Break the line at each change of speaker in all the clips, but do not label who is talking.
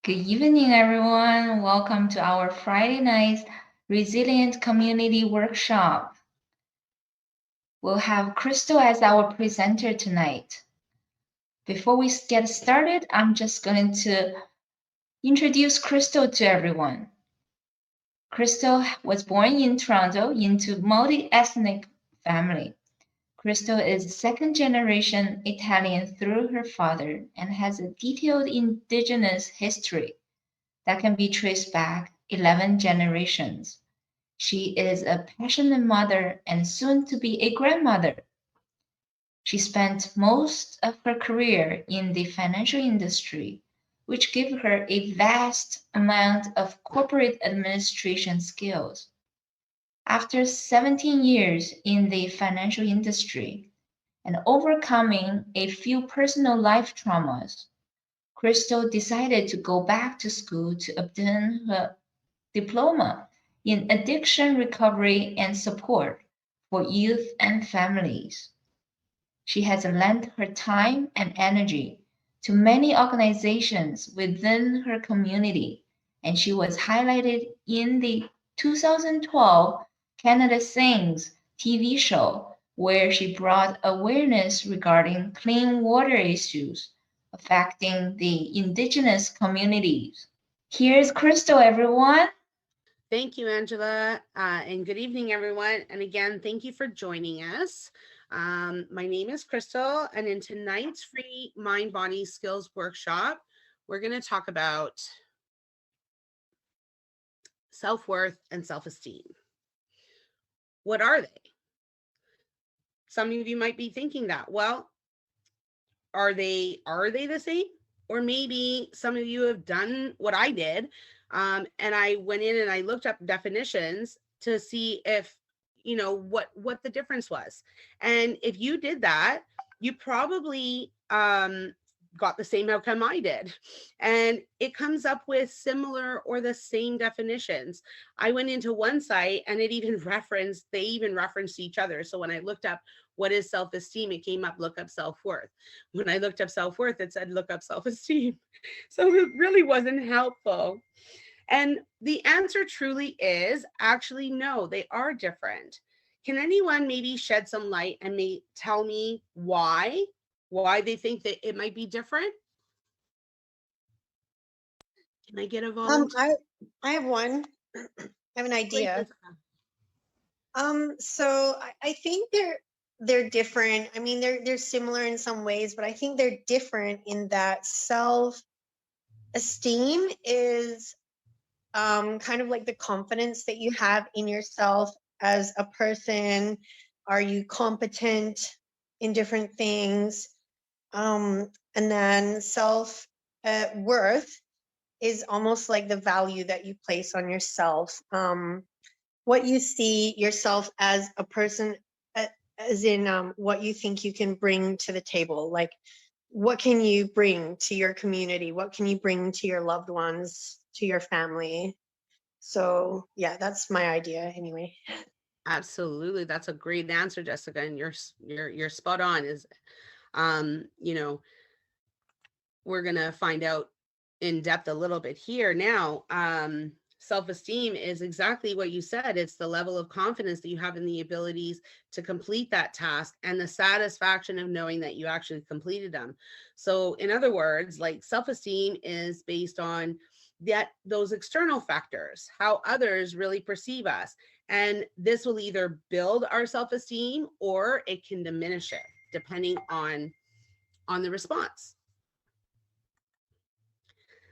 Good evening, everyone. Welcome to our Friday night Resilient Community Workshop. We'll have Christel as our presenter tonight. Before we get started, I'm just going to introduce Christel to everyone. Christel was born in Toronto into multi-ethnic family. Christel is second-generation Italian through her father and has a detailed indigenous history that can be traced back 11 generations. She is a passionate mother and soon to be a grandmother. She spent most of her career in the financial industry, which gave her a vast amount of corporate administration skills. After 17 years in the financial industry and overcoming a few personal life traumas, Christel decided to go back to school to obtain her diploma in addiction recovery and support for youth and families. She has lent her time and energy to many organizations within her community, and she was highlighted in the 2012 Canada Sings TV show, where she brought awareness regarding clean water issues affecting the Indigenous communities. Here's Christel, everyone.
Thank you, Angela, and good evening, everyone. And again, thank you for joining us. My name is Christel, and in tonight's free Mind Body Skills Workshop, we're going to talk about self-worth and self-esteem. What are they? Some of you might be thinking that, well, are they the same? Or maybe some of you have done what I did, and I went in and I looked up definitions to see if what the difference was. And if you did that, you probably got the same outcome I did. And it comes up with similar or the same definitions. I went into one site and they even referenced each other. So when I looked up what is self-esteem, it came up, look up self-worth. When I looked up self-worth, it said, look up self-esteem. So it really wasn't helpful. And the answer truly is actually, no, they are different. Can anyone maybe shed some light and tell me why they think that it might be different? Can I get a volunteer?
I have one. I have an idea. So I think they're different. I mean, they're similar in some ways, but I think they're different in that self-esteem is kind of like the confidence that you have in yourself as a person. Are you competent in different things? And then self-worth is almost like the value that you place on yourself. What you see yourself as a person, as in what you think you can bring to the table. Like, what can you bring to your community? What can you bring to your loved ones, to your family? So yeah, that's my idea anyway.
Absolutely. That's a great answer, Jessica. And you're spot on. Is, we're going to find out in depth a little bit here now. Self-esteem is exactly what you said. It's the level of confidence that you have in the abilities to complete that task and the satisfaction of knowing that you actually completed them. So in other words, like, self-esteem is based on those external factors, how others really perceive us. And this will either build our self-esteem or it can diminish it, depending on the response.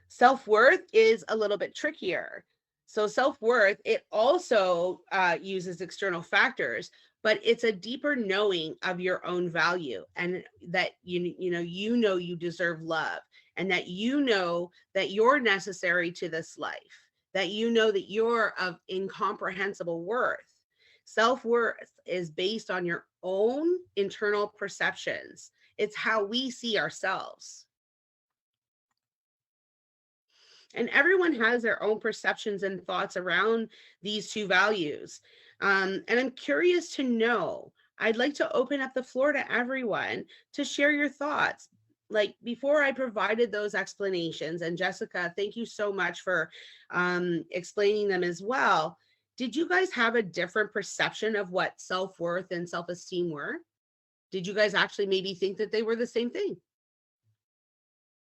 Self-worth is a little bit trickier. So self-worth, it also uses external factors, but it's a deeper knowing of your own value, and that you deserve love, and that that you're necessary to this life, that that you're of incomprehensible worth. Self-worth is based on your own internal perceptions. It's how we see ourselves. And everyone has their own perceptions and thoughts around these two values. And I'm curious to know, I'd like to open up the floor to everyone to share your thoughts. like before I provided those explanations, and Jessica, thank you so much for explaining them as well. Did you guys have a different perception of what self-worth and self-esteem were? Did you guys actually maybe think that they were the same thing?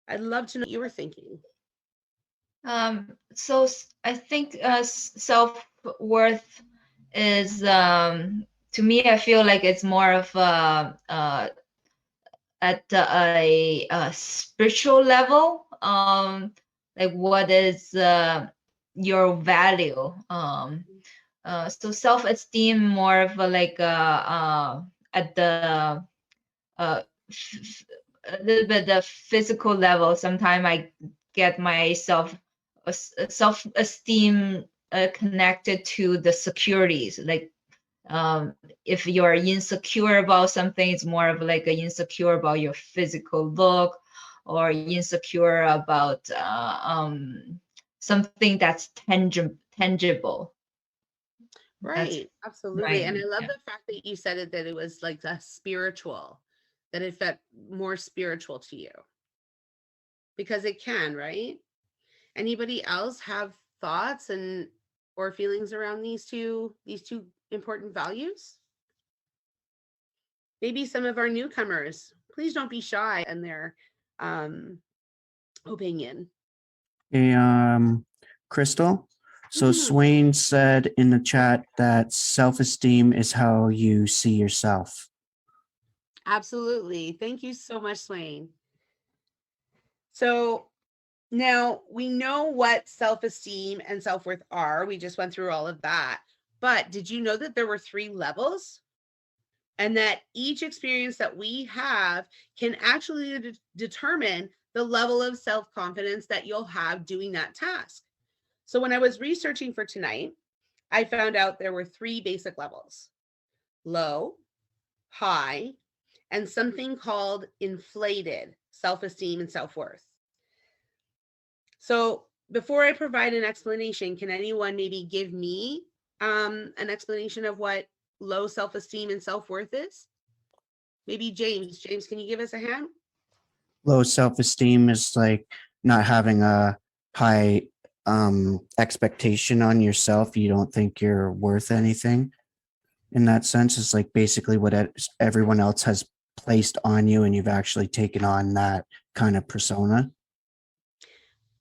I'd love to know what you were thinking.
So I think self-worth is, to me, I feel like it's more of at a spiritual level. Like what is your value? So self-esteem more of like at the uh, a little bit the physical level. Sometimes I get my self-esteem connected to the securities. Like if you're insecure about something, it's more of like an insecure about your physical look, or insecure about something that's tangible.
Right, absolutely. And I love the fact that you said it, that it was like a spiritual, that it felt more spiritual to you, because it can, right? Anybody else have thoughts and or feelings around these two important values? Maybe some of our newcomers, please don't be shy in their opinion.
Hey, Christel. So
Mhm.
Swain said in the chat that self-esteem is how you see yourself.
Absolutely. Thank you so much, Swain. So now we know what self-esteem and self-worth are. We just went through all of that. But did you know that there were 3 levels? And that each experience that we have can actually determine the level of self-confidence that you'll have doing that task. So when I was researching for tonight, I found out there were 3 basic levels: low, high, and something called inflated self-esteem and self-worth. So before I provide an explanation, can anyone maybe give me an explanation of what low self-esteem and self-worth is? Maybe James. James, can you give us a hand?
Low self-esteem is like not having a high expectation on yourself. You don't think you're worth anything. In that sense, it's like basically what everyone else has placed on you, and you've actually taken on that kind of persona.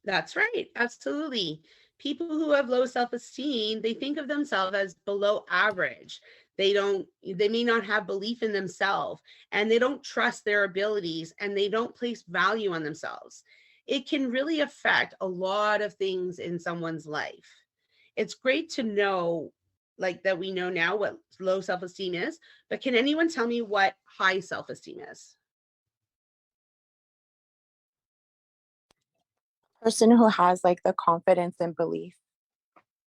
That's right. Absolutely. People who have low self-esteem, they think of themselves as below average. They may not have belief in themselves, and they don't trust their abilities, and they don't place value on themselves. It can really affect a lot of things in someone's life. It's great to know, like, that we know now what low self-esteem is, but can anyone tell me what high self-esteem is?
Person who has like the confidence and belief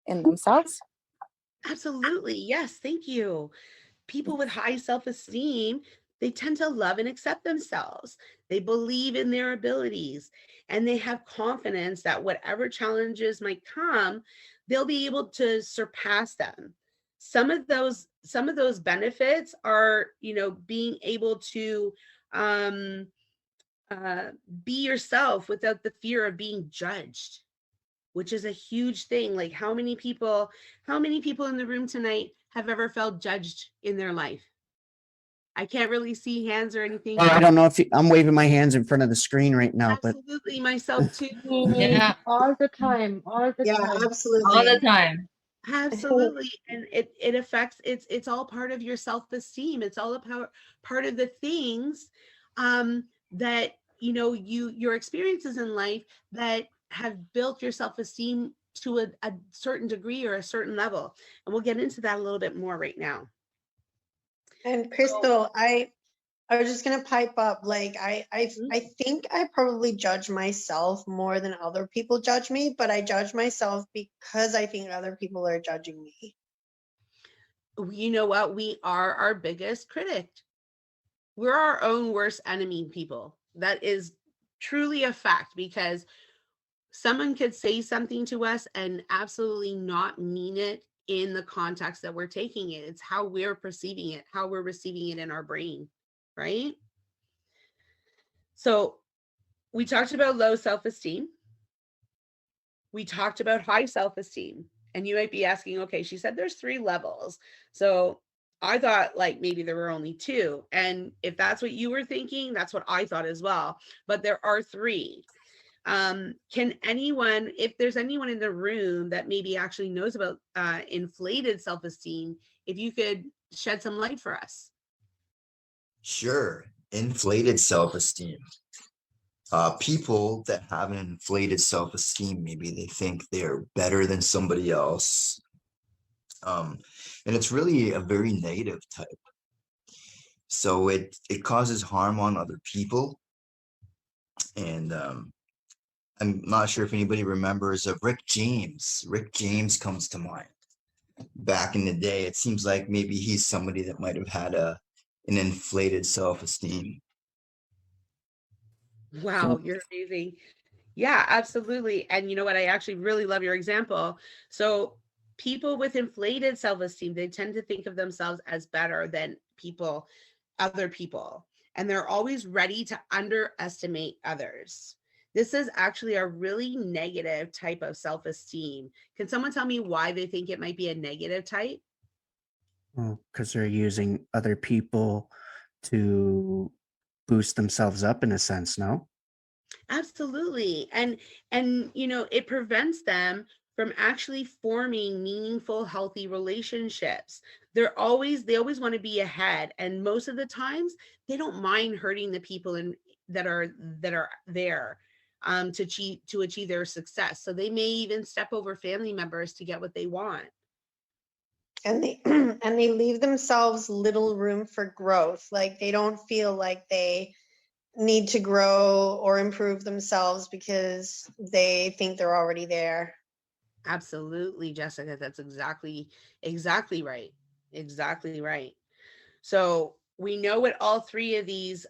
in themselves.
Absolutely. Yes. Thank you. People with high self-esteem, they tend to love and accept themselves. They believe in their abilities, and they have confidence that whatever challenges might come, they'll be able to surpass them. Some of those benefits are, being able to um, be yourself without the fear of being judged, which is a huge thing. Like how many people in the room tonight have ever felt judged in their life? I can't really see hands or anything.
I don't know if I'm waving my hands in front of the screen right now, but
Absolutely, myself too.
Yeah.
All the time.
Yeah,
All
absolutely.
the time.
Absolutely. And it affects, it's all part of your self-esteem. It's all about part of the things that your experiences in life that have built your self-esteem to a certain degree or a certain level. And we'll get into that a little bit more right now.
And Christel, I was just gonna pipe up. Like I think I probably judge myself more than other people judge me, but I judge myself because I think other people are judging me.
You know what? We are our biggest critic. We're our own worst enemy, people. That is truly a fact, because someone could say something to us and absolutely not mean it in the context that we're taking it. It's how we're perceiving it, how we're receiving it in our brain, right? So we talked about low self-esteem. We talked about high self-esteem. And you might be asking, okay, she said there's 3 levels. So I thought like maybe there were only 2. And if that's what you were thinking, that's what I thought as well. But there are 3. Can anyone, if there's anyone in the room that maybe actually knows about inflated self-esteem, if you could shed some light for us.
Sure. Inflated self-esteem. People that have an inflated self-esteem, maybe they think they're better than somebody else. And it's really a very negative type. So it causes harm on other people. And I'm not sure if anybody remembers of Rick James. Rick James comes to mind. Back in the day, it seems like maybe he's somebody that might have had an inflated self-esteem.
Wow, you're amazing. Yeah, absolutely. And you know what? I actually really love your example. So people with inflated self-esteem, they tend to think of themselves as better than other people. And they're always ready to underestimate others. This is actually a really negative type of self-esteem. Can someone tell me why they think it might be a negative type?
Because they're using other people to boost themselves up in a sense, no?
Absolutely. And you know, it prevents them from actually forming meaningful, healthy relationships. They always want to be ahead. And most of the times they don't mind hurting the people that are there to achieve their success. So they may even step over family members to get what they want.
And they and they leave themselves little room for growth. Like they don't feel like they need to grow or improve themselves because they think they're already there.
Absolutely, Jessica. That's exactly right. Exactly right. So we know what all 3 of these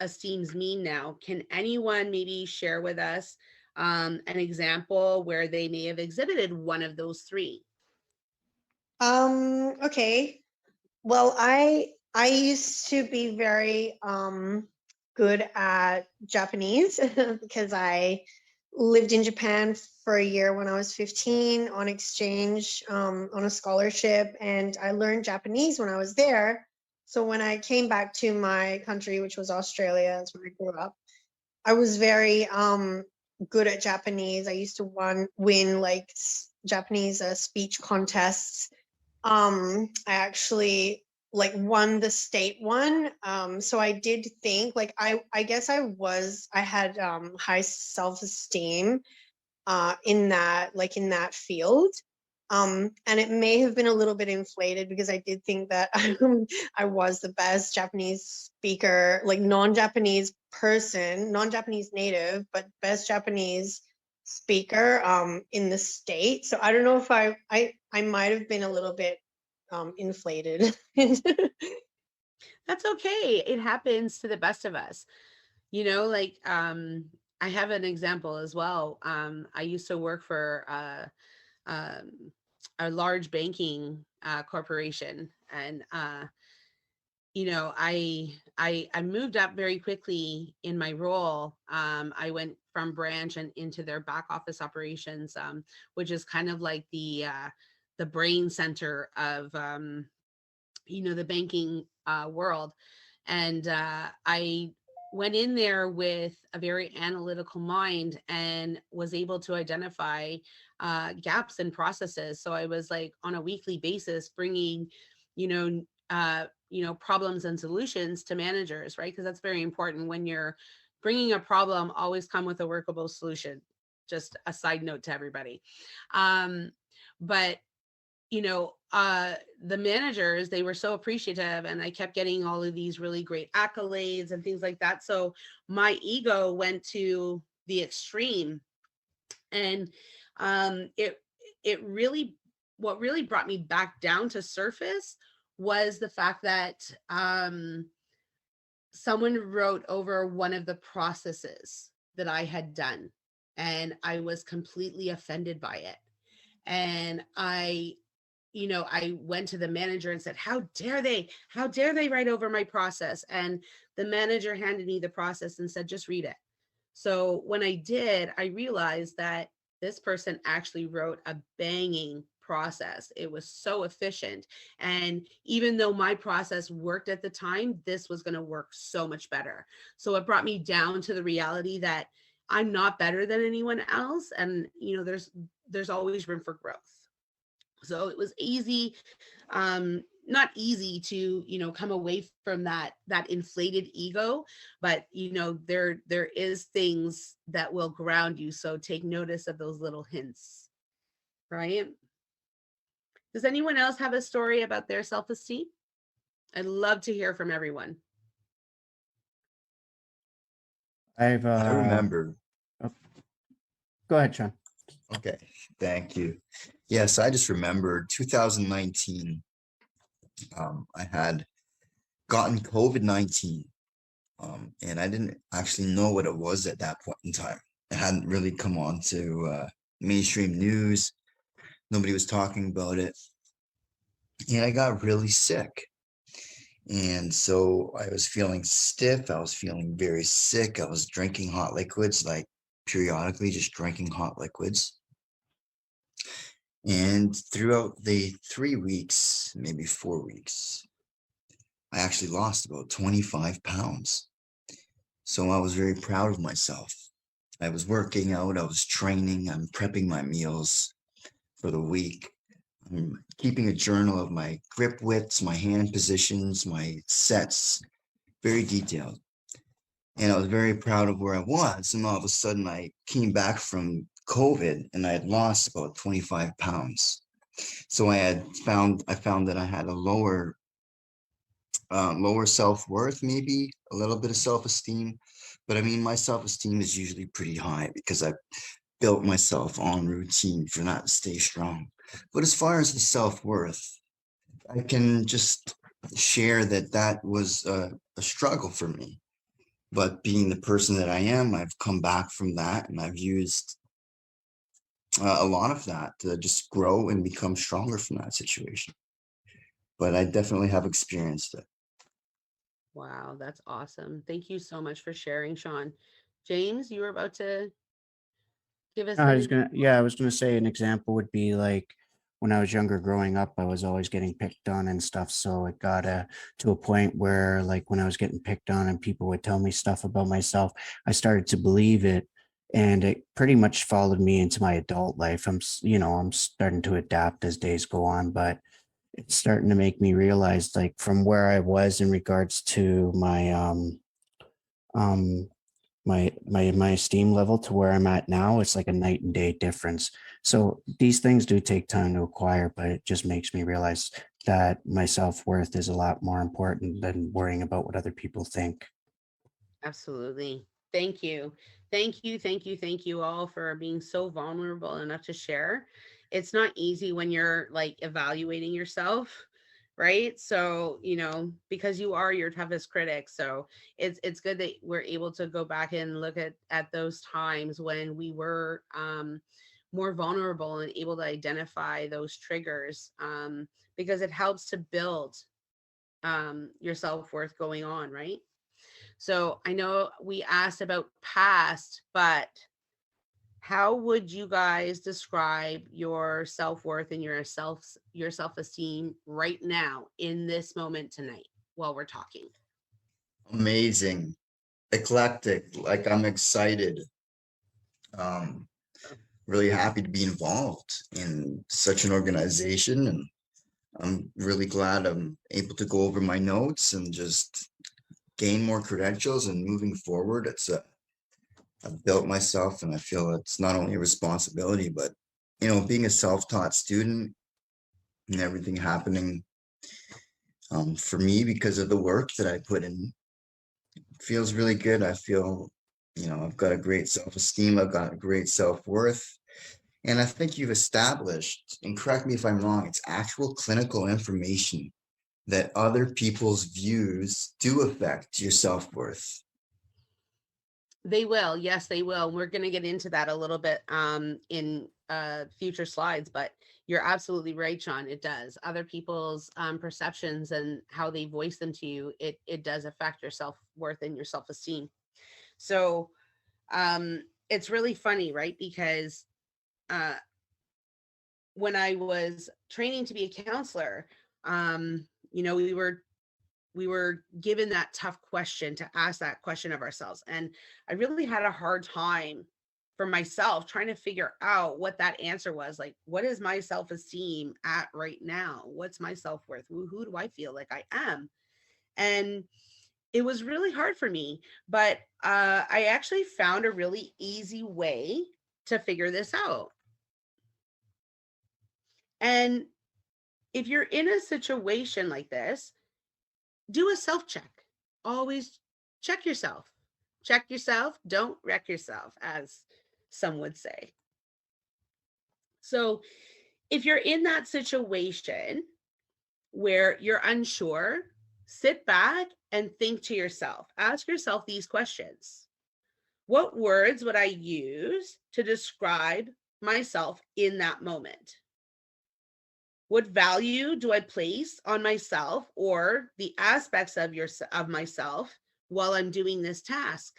esteems mean now. Can anyone maybe share with us an example where they may have exhibited one of those 3?
Okay. Well, I used to be very good at Japanese because I lived in Japan for a year when I was 15 on exchange on a scholarship, and I learned Japanese when I was there. So when I came back to my country, which was Australia, that's where I grew up, I was very good at Japanese. I used to win like Japanese speech contests. I actually like won the state one. So I did think like I guess I had high self-esteem in that field. And it may have been a little bit inflated because I did think that I was the best Japanese speaker, like non-Japanese person, non-Japanese native, but best Japanese speaker in the state. So I don't know if I might have been a little bit inflated.
That's okay. It happens to the best of us. You know, like I have an example as well. I used to work for a large banking corporation, and you know, I moved up very quickly in my role. I went from branch and into their back office operations, which is kind of like the brain center of you know, the banking world. And I went in there with a very analytical mind and was able to identify gaps in processes. So I was like on a weekly basis bringing, you know, problems and solutions to managers, right? Because that's very important. When you're bringing a problem, always come with a workable solution. Just a side note to everybody. But you know, the managers, they were so appreciative, and I kept getting all of these really great accolades and things like that. So my ego went to the extreme, and it really, what really brought me back down to surface was the fact that someone wrote over one of the processes that I had done, and I was completely offended by it. And I I went to the manager and said, how dare they write over my process? And the manager handed me the process and said, just read it. So when I did, I realized that this person actually wrote a banging process. It was so efficient. And even though my process worked at the time, this was going to work so much better. So it brought me down to the reality that I'm not better than anyone else. And, there's always room for growth. So it was easy, not easy to, come away from that inflated ego, but there is things that will ground you. So take notice of those little hints, right? Does anyone else have a story about their self-esteem? I'd love to hear from everyone.
I've
I remember.
go ahead, Sean.
Okay, thank you. Yes, I just remembered 2019. I had gotten COVID-19, and I didn't actually know what it was at that point in time. It hadn't really come on to mainstream news. Nobody was talking about it. And I got really sick. And so I was feeling stiff. I was feeling very sick. I was drinking hot liquids, like periodically just drinking hot liquids. And throughout the 3 weeks, maybe 4 weeks, I actually lost about 25 pounds. So I was very proud of myself. I was working out, I was training, I'm prepping my meals for the week. I'm keeping a journal of my grip widths, my hand positions, my sets, very detailed. And I was very proud of where I was. And all of a sudden I came back from COVID and I had lost about 25 pounds. So I found that I had a lower self-worth, maybe a little bit of self-esteem. But I mean, my self-esteem is usually pretty high because I built myself on routine for that to stay strong. But as far as the self-worth, I can just share that was a struggle for me. But being the person that I am, I've come back from that and I've used a lot of that to just grow and become stronger from that situation. But I definitely have experienced it.
Wow, that's awesome. Thank you so much for sharing, Sean. James, you were about to give us
I was gonna say an example would be like when I was younger growing up, I was always getting picked on and stuff. So it got to a point where like when I was getting picked on and people would tell me stuff about myself, I started to believe it. And it pretty much followed me into my adult life. I'm starting to adapt as days go on, but it's starting to make me realize like from where I was in regards to um my esteem level to where I'm at now, it's like a night and day difference. So these things do take time to acquire, but it just makes me realize that my self-worth is a lot more important than worrying about what other people think.
Absolutely. Thank you. Thank you all for being so vulnerable enough to share. It's not easy when you're like evaluating yourself, right? So, because you are your toughest critic. So it's good that we're able to go back and look at those times when we were more vulnerable and able to identify those triggers, because it helps to build your self-worth going on, right? So I know we asked about past, but how would you guys describe your self-worth and your self-esteem right now in this moment tonight while we're talking?
Amazing, eclectic, like I'm excited. Really happy to be involved in such an organization, and I'm really glad I'm able to go over my notes and just gain more credentials and moving forward. I've built myself and I feel it's not only a responsibility, but being a self-taught student and everything happening for me because of the work that I put in feels really good. I feel, I've got a great self-esteem. I've got a great self-worth. And I think you've established, and correct me if I'm wrong, it's actual clinical information that other people's views do affect your self-worth.
They will. Yes, they will. We're going to get into that a little bit in future slides, but you're absolutely right, Sean. It does. Other people's perceptions and how they voice them to you, it does affect your self-worth and your self-esteem. So it's really funny, right? Because when I was training to be a counselor, we were given that tough question to ask that question of ourselves. And I really had a hard time for myself trying to figure out what that answer was. Like, what is my self-esteem at right now? What's my self-worth? Who do I feel like I am? And it was really hard for me, but I actually found a really easy way to figure this out. And if you're in a situation like this, do a self-check. Always check yourself. Check yourself. Don't wreck yourself, as some would say. So if you're in that situation where you're unsure, sit back and think to yourself. Ask yourself these questions. What words would I use to describe myself in that moment? What value do I place on myself or the aspects of myself while I'm doing this task?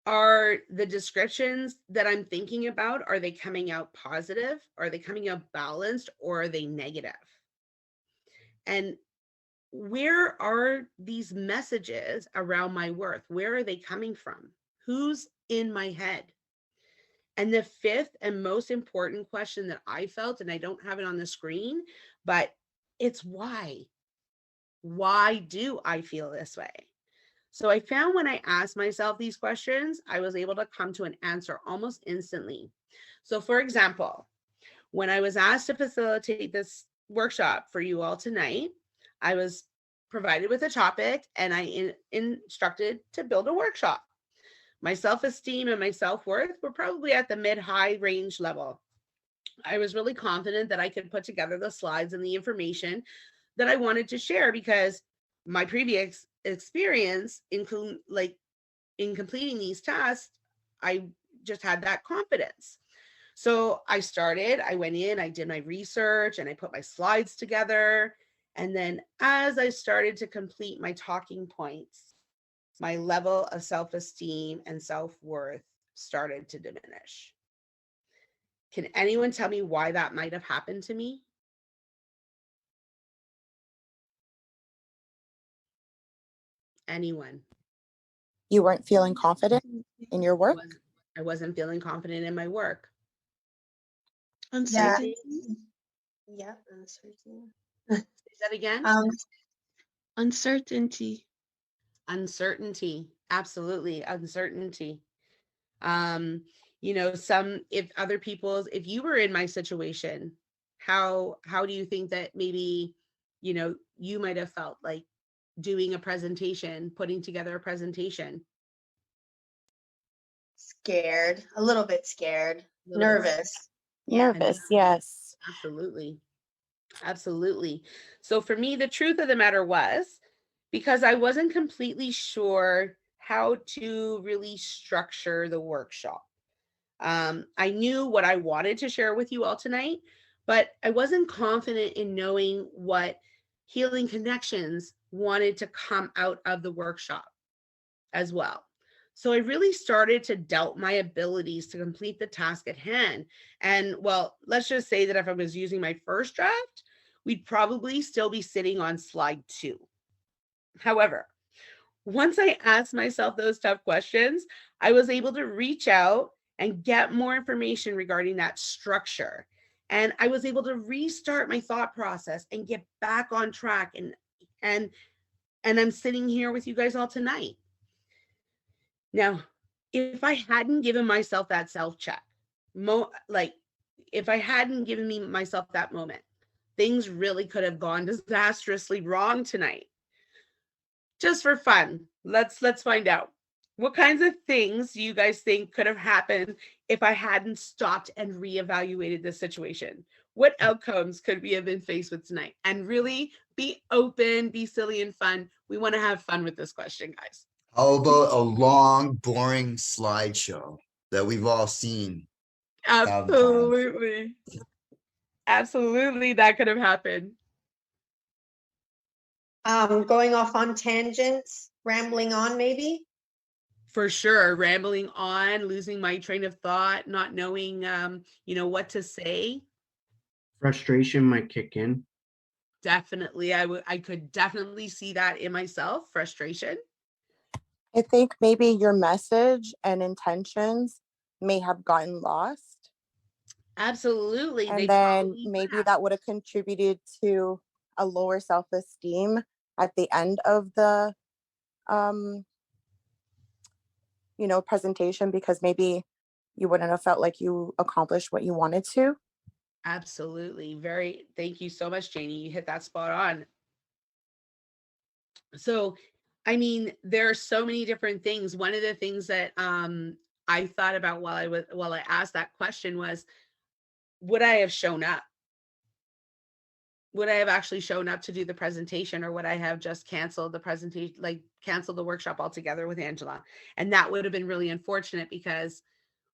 Are the descriptions that I'm thinking about, are they coming out positive? Are they coming out balanced, or are they negative? And where are these messages around my worth? Where are they coming from? Who's in my head? And the fifth and most important question that I felt, and I don't have it on the screen, but it's why. Why do I feel this way? So I found when I asked myself these questions, I was able to come to an answer almost instantly. So for example, when I was asked to facilitate this workshop for you all tonight, I was provided with a topic and I instructed to build a workshop. My self-esteem and my self-worth were probably at the mid-high range level. I was really confident that I could put together the slides and the information that I wanted to share because my previous experience in completing these tasks, I just had that confidence. So I went in, I did my research and I put my slides together. And then as I started to complete my talking points, my level of self-esteem and self-worth started to diminish. Can anyone tell me why that might have happened to me? Anyone?
You weren't feeling confident in your work?
I wasn't feeling confident in my work.
Uncertainty. Yeah, uncertainty.
Say that again?
Uncertainty.
Uncertainty. Absolutely. Uncertainty. If you were in my situation, how do you think that maybe, you might have felt like doing a presentation, putting together a presentation?
Scared, a little bit scared, nervous.
Nervous, yes.
Absolutely. Absolutely. So for me, the truth of the matter was, because I wasn't completely sure how to really structure the workshop. I knew what I wanted to share with you all tonight, but I wasn't confident in knowing what Healing Connections wanted to come out of the workshop as well. So I really started to doubt my abilities to complete the task at hand. And well, let's just say that if I was using my first draft, we'd probably still be sitting on slide 2. However, once I asked myself those tough questions, I was able to reach out and get more information regarding that structure. And I was able to restart my thought process and get back on track. And I'm sitting here with you guys all tonight. Now, if I hadn't given myself that self-check, if I hadn't given myself that moment, things really could have gone disastrously wrong tonight. Just for fun, let's find out. What kinds of things do you guys think could have happened if I hadn't stopped and reevaluated this situation? What outcomes could we have been faced with tonight? And really be open, be silly and fun. We want to have fun with this question, guys.
How about a long, boring slideshow that we've all seen
Absolutely. Absolutely, that could have happened.
Going off on tangents, rambling on maybe.
For sure, rambling on, losing my train of thought, not knowing, what to say.
Frustration might kick in.
Definitely, I could definitely see that in myself, frustration.
I think maybe your message and intentions may have gotten lost.
Absolutely.
And then maybe that would have contributed to a lower self-esteem at the end of the presentation, because maybe you wouldn't have felt like you accomplished what you wanted to.
Absolutely. Thank you so much, Janie. You hit that spot on. So, I mean, there are so many different things. One of the things that I thought about while I asked that question was, would I have shown up? Would I have actually shown up to do the presentation, or would I have just canceled the presentation, like canceled the workshop altogether with Angela? And that would have been really unfortunate, because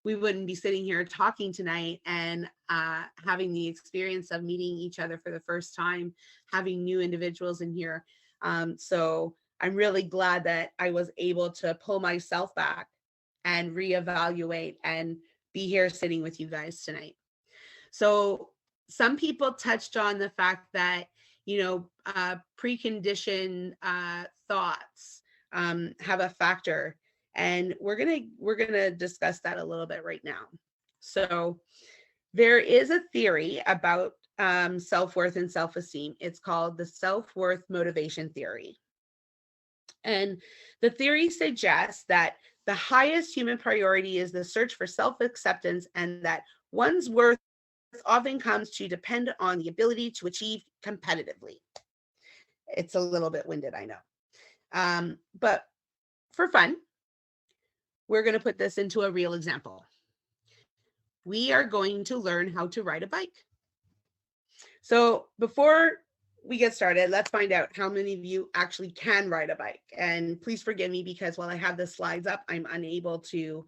we wouldn't be sitting here talking tonight and having the experience of meeting each other for the first time, having new individuals in here. So I'm really glad that I was able to pull myself back and reevaluate and be here sitting with you guys tonight. So some people touched on the fact that, preconditioned thoughts have a factor. And we're gonna discuss that a little bit right now. So there is a theory about self-worth and self-esteem. It's called the self-worth motivation theory. And the theory suggests that the highest human priority is the search for self-acceptance, and that one's worth often comes to depend on the ability to achieve competitively. It's a little bit winded, I know. But for fun, we're going to put this into a real example. We are going to learn how to ride a bike. So before we get started, let's find out how many of you actually can ride a bike. And please forgive me, because while I have the slides up, I'm unable to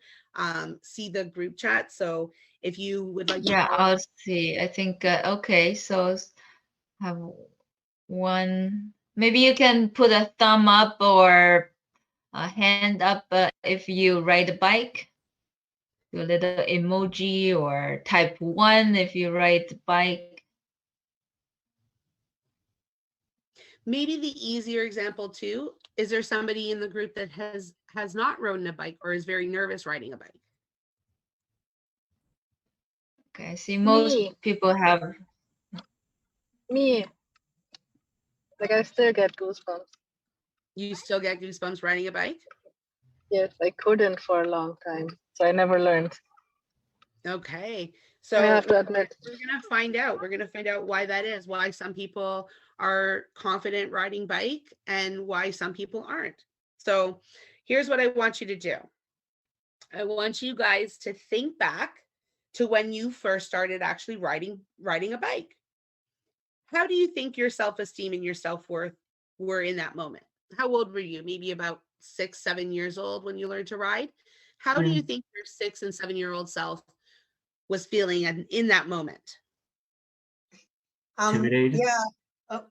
see the group chat. So if you would like
Yeah,
to
I'll see. I think, okay, so have one, maybe you can put a thumb up or a hand up if you ride a bike. Do a little emoji, or type 1 if you ride the bike.
maybe the easier example too, is there somebody in the group that has not ridden a bike or is very nervous riding a bike?
Okay, see, most
Me.
people have.
Me, like I still get goosebumps.
You still get goosebumps riding a bike?
Yes, I couldn't for a long time, so I never learned.
Okay,
I
so
have to admit.
we're gonna find out. We're gonna find out why that is, why some people are confident riding bike and why some people aren't. So here's what I want you to do. I want you guys to think back to when you first started actually riding a bike. How do you think your self-esteem and your self-worth were in that moment? How old were you? Maybe about 6, 7 years old when you learned to ride? How do you think your 6 and 7-year-old self was feeling in that moment?
Intimidated?
Yeah. Oh,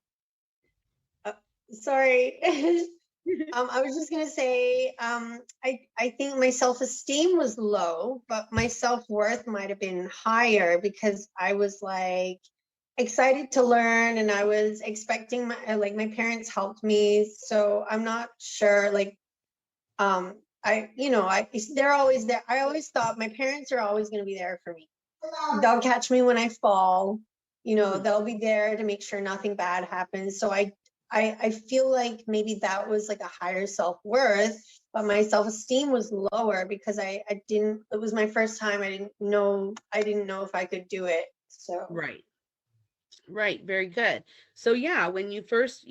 sorry. I was just gonna say, I think my self-esteem was low, but my self-worth might have been higher, because I was like excited to learn, and I was expecting my parents helped me, so I'm not sure, they're always there. I always thought my parents are always gonna be there for me. They'll catch me when I fall, they'll be there to make sure nothing bad happens. So I feel like maybe that was like a higher self-worth, but my self-esteem was lower, because it was my first time. I didn't know if I could do it. So
Right. Very good. So yeah, when you first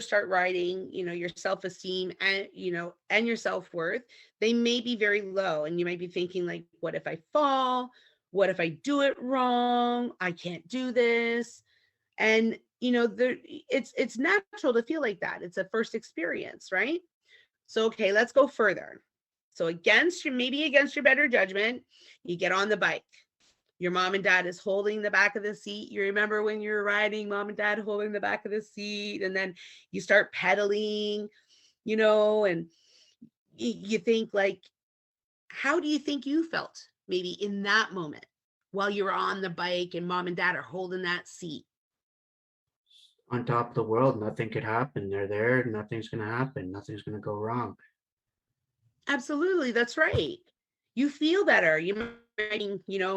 start writing, your self-esteem and, and your self-worth, they may be very low, and you might be thinking like, what if I fall? What if I do it wrong? I can't do this. And, it's natural to feel like that. It's a first experience, right? So, okay, let's go further. So maybe against your better judgment, you get on the bike. Your mom and dad is holding the back of the seat. You remember when you were riding, mom and dad holding the back of the seat, and then you start pedaling, and you think like, how do you think you felt maybe in that moment while you were on the bike and mom and dad are holding that seat?
On top of the world, nothing could happen. They're there, nothing's going to happen, nothing's going to go wrong.
Absolutely, that's right. You feel better.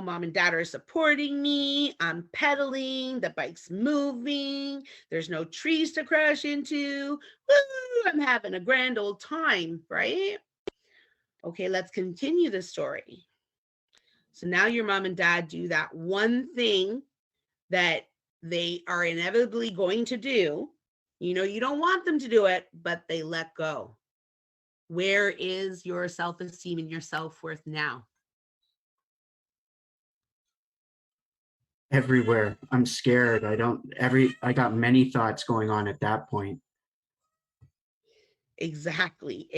Mom and dad are supporting me. I'm pedaling. The bike's moving. There's no trees to crash into. Woo! I'm having a grand old time, right? Okay, let's continue the story. So now your mom and dad do that one thing that they are inevitably going to do. You don't want them to do it, but they let go. Where is your self-esteem and your self-worth now?
Everywhere. I'm scared. I got many thoughts going on at that point.
Exactly.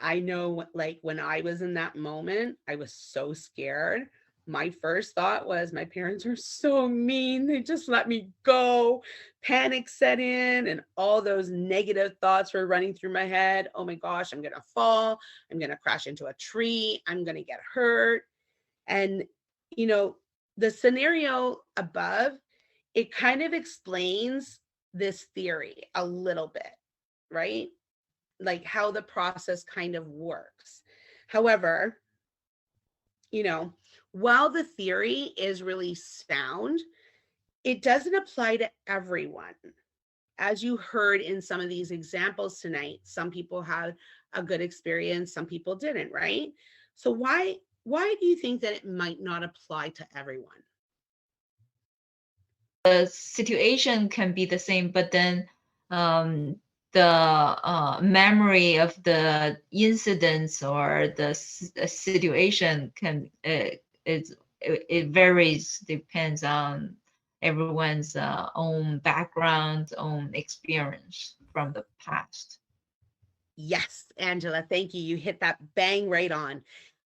I know, like, when I was in that moment, I was so scared. My first thought was, my parents are so mean. They just let me go. Panic set in, and all those negative thoughts were running through my head. Oh my gosh, I'm going to fall. I'm going to crash into a tree. I'm going to get hurt. And, the scenario above, it kind of explains this theory a little bit, right? Like how the process kind of works. However, while the theory is really sound, it doesn't apply to everyone. As you heard in some of these examples tonight, some people had a good experience, some people didn't, right? So why do you think that it might not apply to everyone?
The situation can be the same, but then the memory of the incidents or the situation it varies, depends on everyone's own background, own experience from the past.
Yes, Angela, thank you. You hit that bang right on.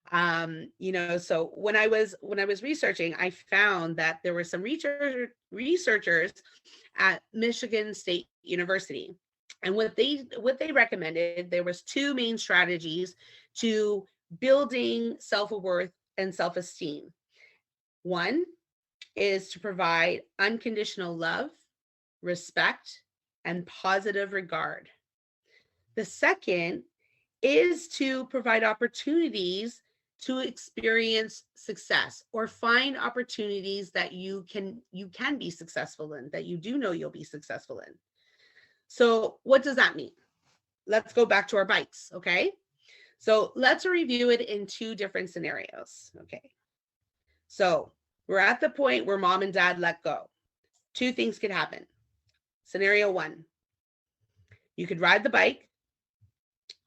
So when I was researching, I found that there were some researchers at Michigan State University, and what they recommended, there was two main strategies to building self-worth and self-esteem. One is to provide unconditional love, respect, and positive regard. The second is to provide opportunities to experience success, or find opportunities that you can be successful in, that you do know you'll be successful in. So what does that mean? Let's go back to our bikes, okay? So let's review it in two different scenarios, okay? So we're at the point where mom and dad let go. Two things could happen. Scenario one, you could ride the bike,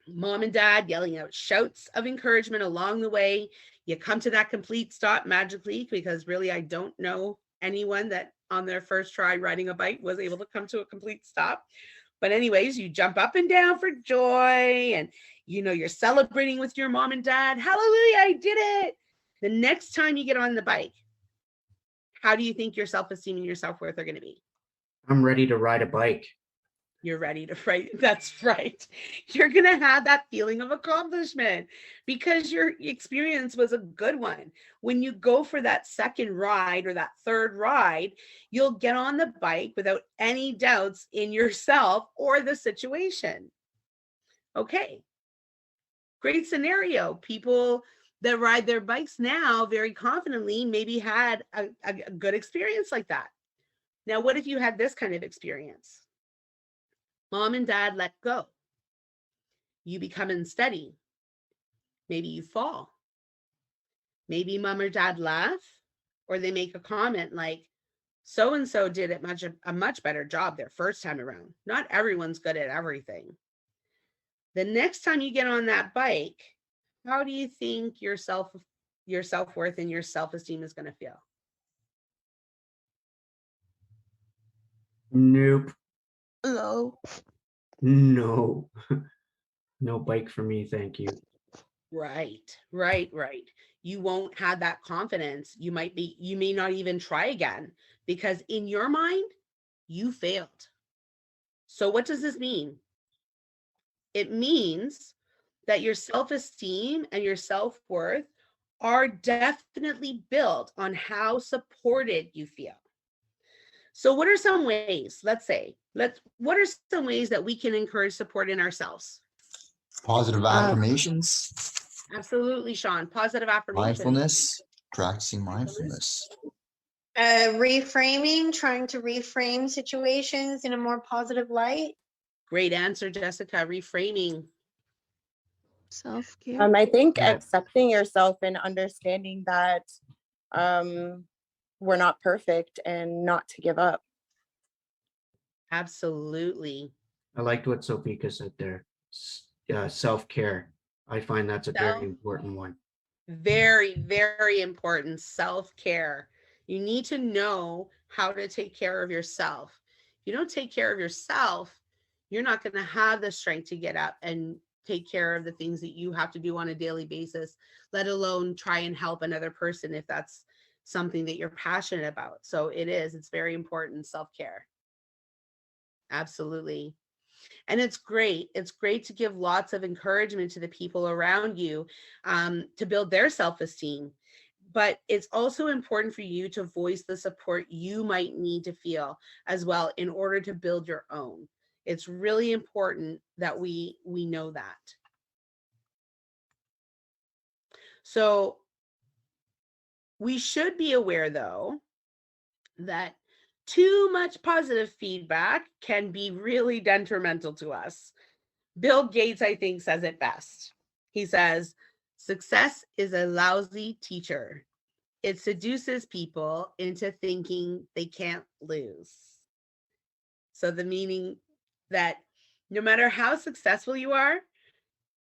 mom and dad yelling out shouts of encouragement along the way. You come to that complete stop magically, because really, I don't know anyone that on their first try riding a bike was able to come to a complete stop. But anyways, you jump up and down for joy, and you're celebrating with your mom and dad. Hallelujah, I did it. The next time you get on the bike, how do you think your self-esteem and your self-worth are going to be?
I'm ready to ride a bike.
You're ready to ride. That's right. You're going to have that feeling of accomplishment because your experience was a good one. When you go for that second ride or that third ride, you'll get on the bike without any doubts in yourself or the situation. Okay. Great scenario. People that ride their bikes now very confidently maybe had a good experience like that. Now, what if you had this kind of experience? Mom and dad let go. You become unsteady. Maybe you fall. Maybe mom or dad laugh, or they make a comment like, so-and-so did a much better job their first time around. Not everyone's good at everything. The next time you get on that bike, how do you think your self-worth and your self-esteem is going to feel?
Nope.
Low.
No. No bike for me, thank you.
Right. You won't have that confidence. You may not even try again because in your mind, you failed. So what does this mean? It means that your self-esteem and your self-worth are definitely built on how supported you feel. So what are some ways, what are some ways that we can encourage support in ourselves?
Positive affirmations,
Absolutely, Sean. Positive affirmations.
mindfulness, practicing mindfulness.
Reframing, trying to reframe situations in a more positive light.
Great answer, Jessica. Reframing.
Self-care.
I think
Yeah.
accepting yourself and understanding that we're not perfect and not to give up.
Absolutely.
I liked what Sophika said there. Self-care. I find that's a very important one.
Very, very important. Self-care. You need to know how to take care of yourself. If you don't take care of yourself, you're not going to have the strength to get up and take care of the things that you have to do on a daily basis, let alone try and help another person if that's something that you're passionate about. So it's very important, self-care. Absolutely. And it's great to give lots of encouragement to the people around you to build their self-esteem. But it's also important for you to voice the support you might need to feel as well in order to build your own. It's really important that we know that. So we should be aware, though, that too much positive feedback can be really detrimental to us. Bill Gates, I think, says it best. He says, success is a lousy teacher. It seduces people into thinking they can't lose. So the meaning that no matter how successful you are,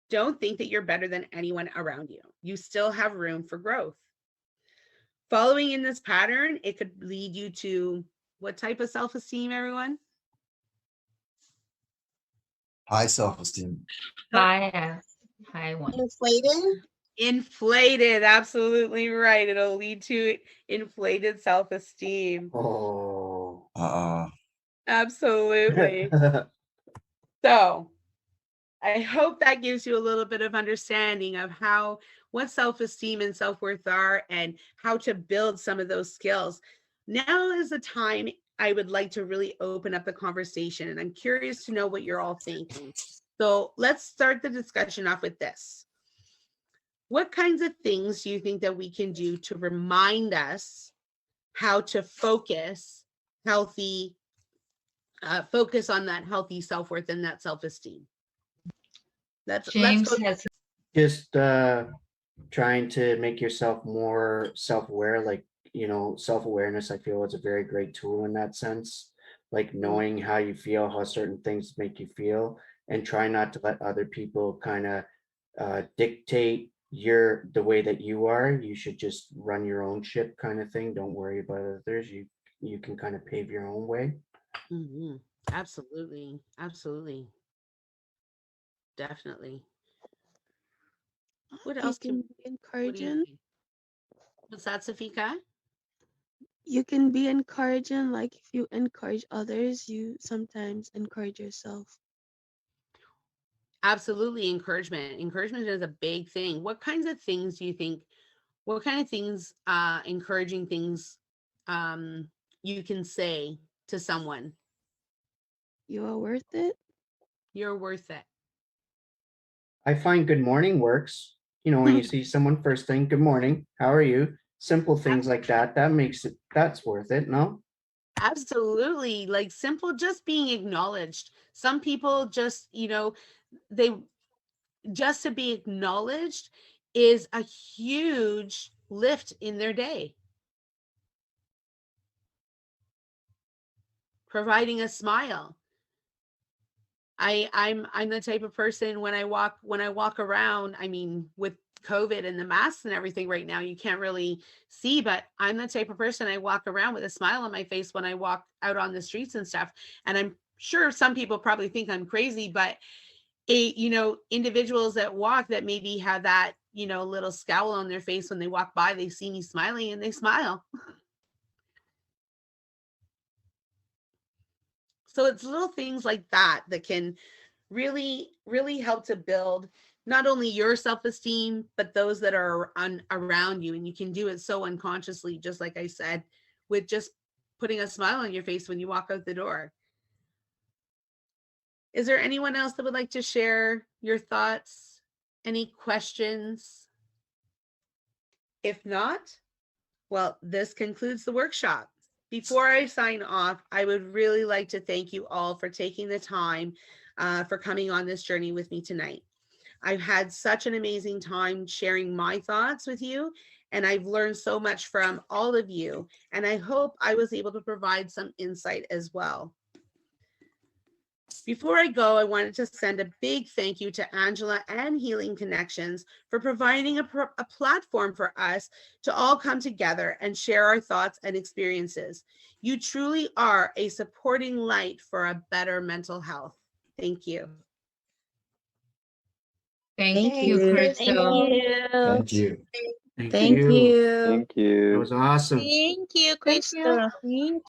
don't think that you're better than anyone around you. You still have room for growth. Following in this pattern, it could lead you to what type of self-esteem, everyone?
High self-esteem.
High one.
Inflated.
Inflated, absolutely right. It'll lead to inflated self-esteem.
Oh.
Absolutely. So I hope that gives you a little bit of understanding of what self-esteem and self-worth are and how to build some of those skills. Now is the time I would like to really open up the conversation, and I'm curious to know what you're all thinking. So let's start the discussion off with this. What kinds of things do you think that we can do to remind us how to focus on that healthy self-worth and that self-esteem?
James has
Just trying to make yourself more self-aware, like, self-awareness, I feel is a very great tool in that sense. Like knowing how you feel, how certain things make you feel, and try not to let other people kind of dictate the way that you are. You should just run your own ship kind of thing. Don't worry about others. You can kind of pave your own way.
Mm-hmm. Absolutely. Definitely. What else
can be encouraging?
What's that, Safika?
You can be encouraging, like if you encourage others, you sometimes encourage yourself.
Absolutely. Encouragement is a big thing. What kinds of things do you think, encouraging things you can say to someone?
You are worth it.
You're worth it.
I find good morning works. When you see someone first thing, good morning, how are you? Simple things like that. That's worth it, no?
Absolutely. Like simple, just being acknowledged. Some people just, just to be acknowledged is a huge lift in their day. Providing a smile. I'm the type of person when I walk around, I mean, with COVID and the masks and everything right now, you can't really see, but I'm the type of person, I walk around with a smile on my face when I walk out on the streets and stuff. And I'm sure some people probably think I'm crazy, but individuals that walk that maybe have that, little scowl on their face when they walk by, they see me smiling and they smile. So it's little things like that that can really, really help to build not only your self-esteem, but those that are around you. And you can do it so unconsciously, just like I said, with just putting a smile on your face when you walk out the door. Is there anyone else that would like to share your thoughts? Any questions? If not, well, this concludes the workshop. Before I sign off, I would really like to thank you all for taking the time for coming on this journey with me tonight. I've had such an amazing time sharing my thoughts with you, and I've learned so much from all of you, and I hope I was able to provide some insight as well. Before I go, I wanted to send a big thank you to Angela and Healing Connections for providing a platform for us to all come together and share our thoughts and experiences. You truly are a supporting light for a better mental health. Thank you.
Thank you,
Thanks,
Christel.
Thank you.
Thank
Thank
you.
you.
Thank
That
you.
was awesome.
Thank you,
Thank you.
Christel.
Thank